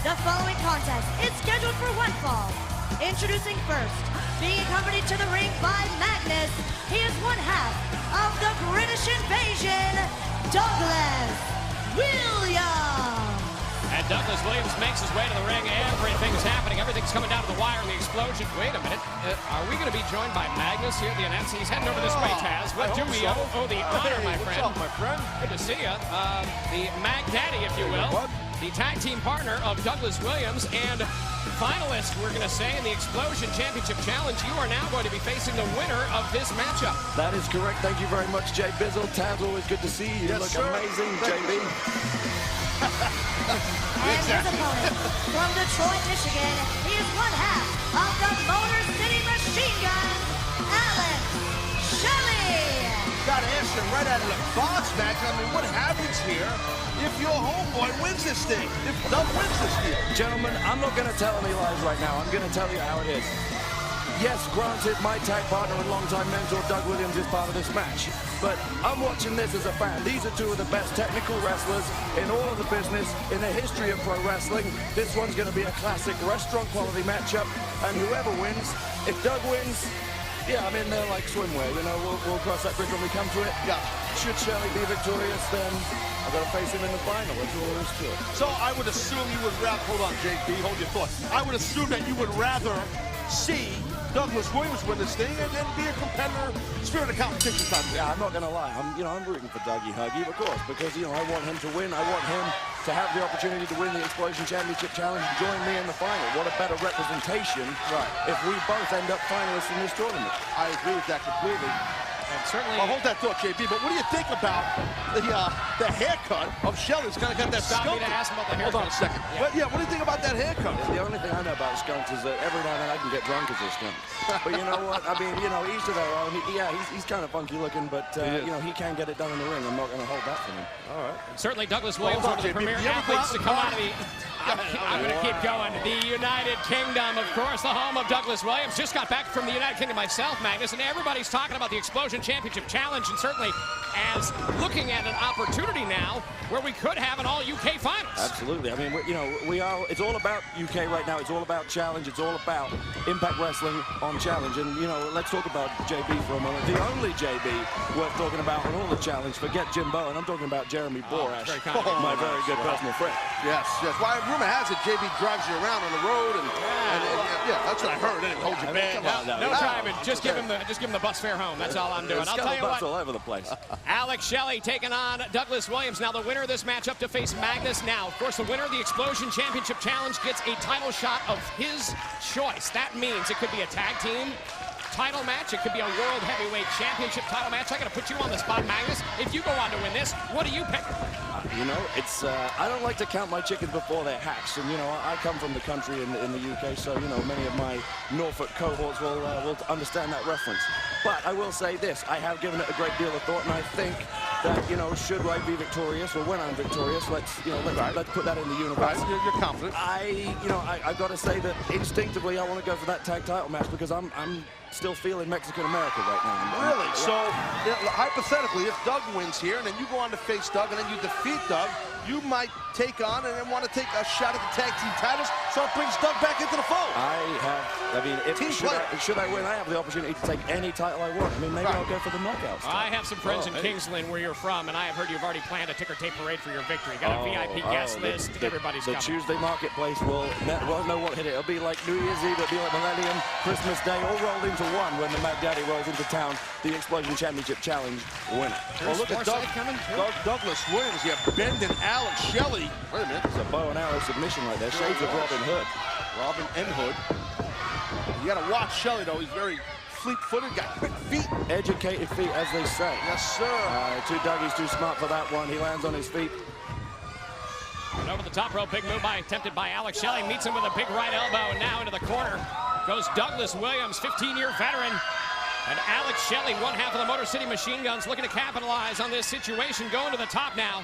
The following contest is scheduled for one fall. Introducing first, being accompanied to the ring by Magnus, he is one half of the British Invasion, Douglas Williams. And Douglas Williams makes his way to the ring. Everything's happening. Everything's coming down to the wire in the explosion. Wait a minute. Are we going to be joined by Magnus here, the announcing? He's heading over this way, Taz. What do we owe the honor, my friend? What's up, my friend? Good to see you. The Mag Daddy, if you will. The tag team partner of Douglas Williams and finalist, we're going to say, in the Explosion Championship Challenge. You are now going to be facing the winner of this matchup. That is correct. Thank you very much, Jay Bizzle. Taz, always good to see you. You look amazing, JB. And his opponent, from Detroit, Michigan, he is one half of the Motor City Machine Guns, Alex Shelley. Gotta answer right out of the box, Max. I mean, what happens here if your homeboy wins this thing? If Doug wins this deal? Gentlemen, I'm not going to tell any lies right now. I'm going to tell you how it is. Yes, granted, my tag partner and longtime mentor, Doug Williams, is part of this match. But I'm watching this as a fan. These are two of the best technical wrestlers in all of the business, in the history of pro wrestling. This one's going to be a classic restaurant-quality matchup. And whoever wins, if Doug wins, yeah, I mean, they're like swimwear. You know, we'll cross that bridge when we come to it. Yeah. Should Shelley be victorious, then I've got to face him in the final. That's all there is to it. So I would assume you would rather, hold on, JP, hold your thought. I would assume that you would rather see Douglas Williams win this thing and then be a competitor, spirit of competition time. Yeah, I'm not going to lie. I'm rooting for Dougie Huggy, of course, because, I want him to win. I want him to have the opportunity to win the Explosion Championship Challenge and join me in the final. What a better representation if we both end up finalists in this tournament. I agree with that completely. And certainly... Well, hold that thought, JB, but what do you think about the haircut of Shelley? It's kind of got that Stop skunk. me to ask him about the haircut. Hold on a second. Yeah. What do you think about that haircut? The only thing I know about skunks is that every now and then I can get drunk as a skunk. But you know what? I mean, each to their own. He's kind of funky looking, but, he can get it done in the ring. I'm not going to hold that from him. All right. Certainly Douglas Williams, one of the premier athletes to come out of the... I'm going to keep going. The United Kingdom, of course, the home of Douglas Williams. Just got back from the United Kingdom myself, Magnus, and everybody's talking about the Explosion Championship Challenge, and certainly as looking at an opportunity now where we could have an all-UK finals. Absolutely. I mean, we are. It's all about UK right now. It's all about challenge. It's all about Impact Wrestling on challenge. And let's talk about JB for a moment. The only JB worth talking about on all the challenge. Forget Jim Bowen. I'm talking about Jeremy Borash, my very good personal friend. Yes. Well, rumor has it JB drives you around on the road, and that's what I heard. Anyway, hold your bag. No driving. Just give him the bus fare home. That's all I'm doing. I'll tell you what. all over the place. Alex Shelley taking on Douglas Williams. Now the winner of this matchup to face Magnus. Now, of course, the winner of the Explosion Championship Challenge gets a title shot of his choice. That means it could be a tag team title match. It could be a World Heavyweight Championship title match. I got to put you on the spot, Magnus. If you go on to win this, what do you pick? It's I don't like to count my chickens before they're hatched, and I come from the country in the UK, so many of my Norfolk cohorts will understand that reference. But I will say this: I have given it a great deal of thought, and I think that should I be victorious, or when I'm victorious, let's put that in the universe. Right. You're confident. I've got to say that instinctively I want to go for that tag title match because I'm still feeling Mexican America right now. Really? So, hypothetically, if Doug wins here, and then you go on to face Doug, and then you defeat Doug, you might take on and then want to take a shot at the tag team titles, so it brings Doug back into the fold. Should I win, I have the opportunity to take any title I want. I mean, maybe I'll go for the knockouts. I have some friends in Kingsland where you're from, and I have heard you've already planned a ticker tape parade for your victory. Got a VIP guest list. Everybody's coming. The Tuesday marketplace will know what hit it. It'll be like New Year's Eve, it'll be like Millennium, Christmas Day, all rolled into one when the Mag Daddy rolls into town, the Explosion Championship Challenge winner. Well, look at Douglas Williams. You have Ben and Alex Shelley. Wait a minute. It's a bow and arrow submission right there. Shades of Robin Hood. Robin and Hood. You got to watch Shelley, though. He's very fleet-footed, got quick feet. Educated feet, as they say. Yes, sir. Two Dougie's too smart for that one. He lands on his feet. And over the top rope, big move attempted by Alex Shelley. Meets him with a big right elbow, and now into the corner goes Douglas Williams, 15-year veteran. And Alex Shelley, one half of the Motor City Machine Guns, looking to capitalize on this situation. Going to the top now.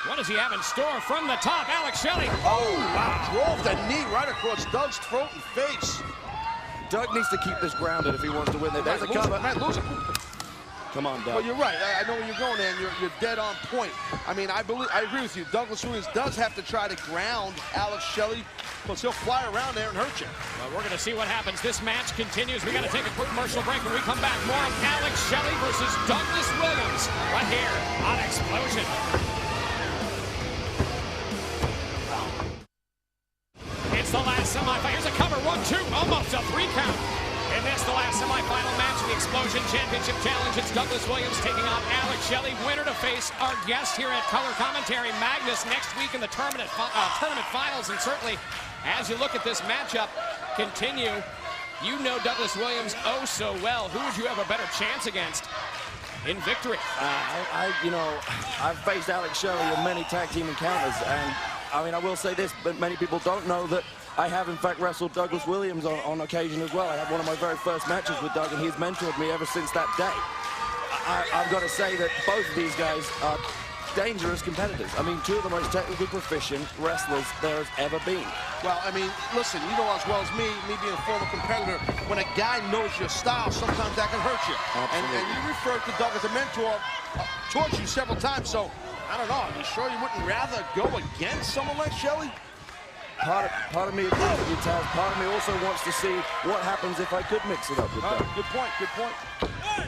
What does he have in store from the top? Alex Shelley. Oh, wow. Drove the knee right across Doug's throat and face. Doug needs to keep this grounded if he wants to win. There's a cover. Might lose it. Come on, Doug. Well, you're right. I know where you're going, and you're dead on point. I mean, I agree with you. Douglas Williams does have to try to ground Alex Shelley, because he'll fly around there and hurt you. Well, we're going to see what happens. This match continues. We got to take a quick commercial break. When we come back, more of Alex Shelley versus Douglas Williams right here on Explosion. It's the last semifinal. Here's a cover. 1-2, almost a 3 count. And this, the last semifinal match of the Explosion Championship Challenge. It's Douglas Williams taking on Alex Shelley. Winner to face our guest here at Color Commentary, Magnus, next week in the tournament finals. And certainly, as you look at this matchup continue, you know Douglas Williams oh so well. Who would you have a better chance against in victory? I've faced Alex Shelley in many tag team encounters, and I mean, I will say this, but many people don't know that I have, in fact, wrestled Douglas Williams on occasion as well. I had one of my very first matches with Doug, and he's mentored me ever since that day. I've got to say that both of these guys are dangerous competitors. I mean, two of the most technically proficient wrestlers there has ever been. Well, I mean, listen, you know as well as me being a former competitor, when a guy knows your style, sometimes that can hurt you. And you referred to Doug as a mentor towards you several times, so I don't know. Are you sure you wouldn't rather go against someone like Shelley? Part of me agrees with you, Taz. Part of me also wants to see what happens if I could mix it up with Doug. Good point, good point.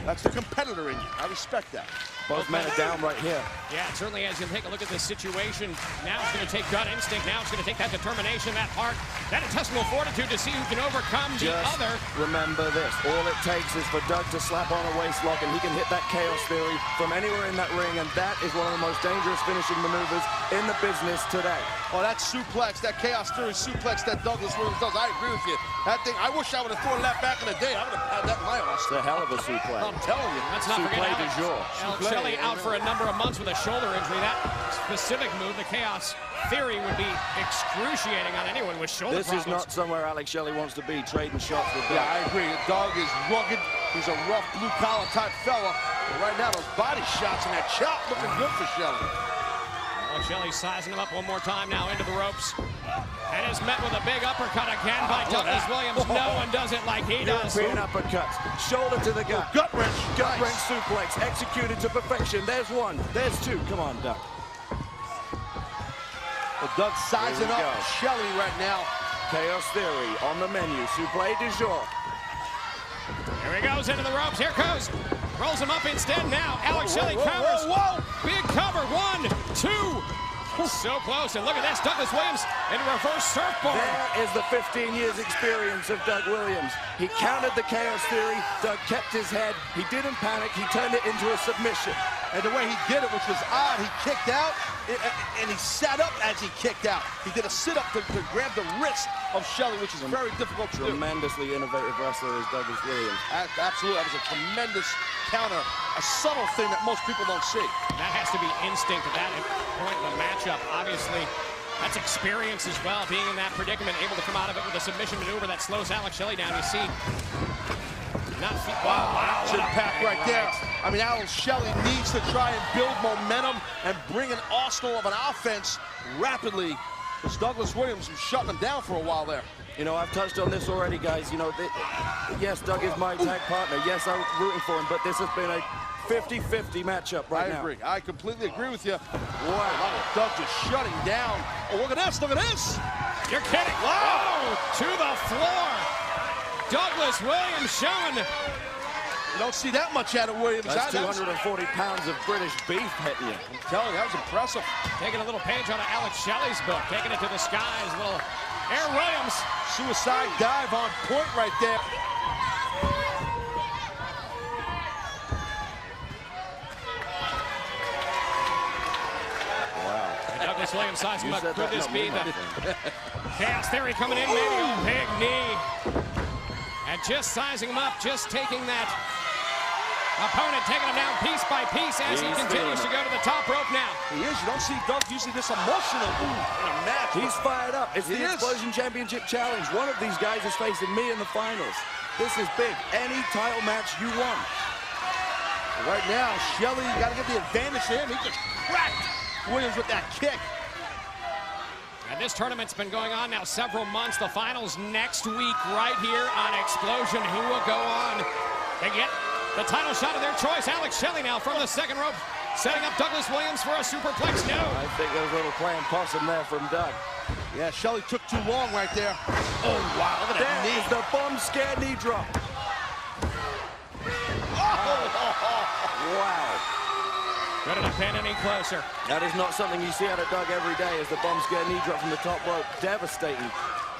That's the competitor in you. I respect that. Both men are down right here. Yeah, certainly as you take a look at this situation, now it's going to take gut instinct. Now it's going to take that determination, that heart, that intestinal fortitude to see who can overcome the other. Remember this. All it takes is for Doug to slap on a waist lock, and he can hit that chaos theory from anywhere in that ring, and that is one of the most dangerous finishing maneuvers in the business today. Well, that suplex, that chaos theory suplex that Douglas Williams does, I agree with you. That thing, I wish I would have thrown that back in the day. I would have had that in my arsenal. It's a hell of a suplex. I'm telling you. Let's not forget Alex Shelley out for a number of months with a shoulder injury. That specific move, the chaos theory, would be excruciating on anyone with shoulder problems. This is not somewhere Alex Shelley wants to be, trading shots with Doug. Yeah, I agree. Doug is rugged. He's a rough blue-collar type fella. But right now, those body shots and that chop looking good for Shelley. Well, Shelley sizing him up one more time now into the ropes. And is met with a big uppercut again by Douglas Williams. No one does it like he does. European uppercuts, shoulder to the gut. Gut wrench. Gut wrench suplex, executed to perfection. There's one, there's two. Come on, Doug. Well, Doug sizing up Shelley right now. Chaos theory on the menu. Suplex du jour. Here he goes into the ropes. Here goes. Rolls him up instead now. Alex Shelley covers. Big cover. 1, 2. So close, and look at this, Douglas Williams in a reverse surfboard. There is the 15 years experience of Doug Williams. He countered the chaos theory. Doug kept his head. He didn't panic. He turned it into a submission. And the way he did it, which was odd, he kicked out, and he sat up as he kicked out. He did a sit-up to grab the wrist of Shelley, which is very difficult to do. Tremendously innovative wrestler is Douglas Williams. Absolutely, that was a tremendous counter, a subtle thing that most people don't see. That has to be instinct at that point in the matchup. Obviously, that's experience as well, being in that predicament, able to come out of it with a submission maneuver that slows Alex Shelley down. You see, wow, Chin pack right there. I mean, Alex Shelley needs to try and build momentum and bring an arsenal of an offense rapidly, because Douglas Williams was shutting him down for a while there. You know, I've touched on this already, guys. You know, yes, Doug is my tag partner. Yes, I'm rooting for him, but this has been a 50-50 matchup right now. I agree. I completely agree with you. Wow, Doug just shutting down. Oh, look at this. Look at this. You're kidding. Wow. To the floor. Douglas Williams showing. You don't see that much out of Williams. That's 240 pounds of British beef hitting you. I'm telling you, that was impressive. Taking a little page out of Alex Shelley's book. Taking it to the skies. Little Air Williams. Suicide dive on point right there. Douglas Williams sizing up. Could this be the chaos theory coming in? Maybe a big knee. And just sizing him up, just taking that opponent, taking him down piece by piece as he continues to go to the top rope now. He is. You don't see Doug usually this emotional in a match. He's fired up. It's the Explosion Championship Challenge. One of these guys is facing me in the finals. This is big. Any title match you want. Right now, Shelley, you got to give the advantage to him. He just cracked Williams with that kick. And this tournament's been going on now several months. The finals next week right here on Explosion. Who will go on to get The title shot of their choice. Alex Shelley now from the second rope, setting up Douglas Williams for a superplex. No. I think there's a little playing possum there from Doug. Yeah, Shelley took too long right there. Oh, wow, look at that knee. There's the bomb scare knee drop. Wow. Ready to pin any closer. That is not something you see out of Doug every day, as the bomb scare knee drop from the top rope. Devastating.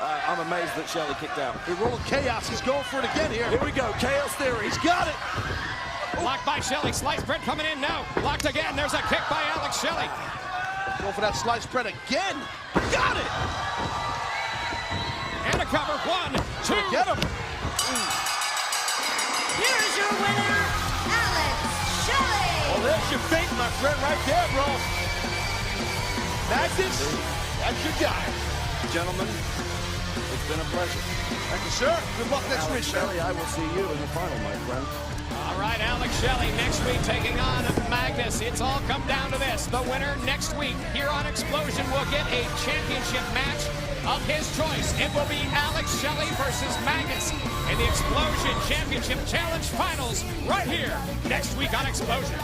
I'm amazed that Shelley kicked out. He rolled chaos. He's going for it again here. Here we go. Chaos theory. He's got it. Blocked by Shelley. Sliced bread coming in. No. Blocked again. There's a kick by Alex Shelley. Go for that sliced bread again. Got it. And a cover. 1, 2. Get him. Here's your winner, Alex Shelley. Well, there's your fate, my friend, right there, bro. Magnus, that's your guy. Gentlemen, it's been a pleasure. Thank you, sir. Good luck next week, Alex sir. Shelley, I will see you in the final, my friend. All right, Alex Shelley next week taking on Magnus. It's all come down to this. The winner next week here on Explosion will get a championship match of his choice. It will be Alex Shelley versus Magnus in the Explosion Championship Challenge Finals right here next week on Explosion.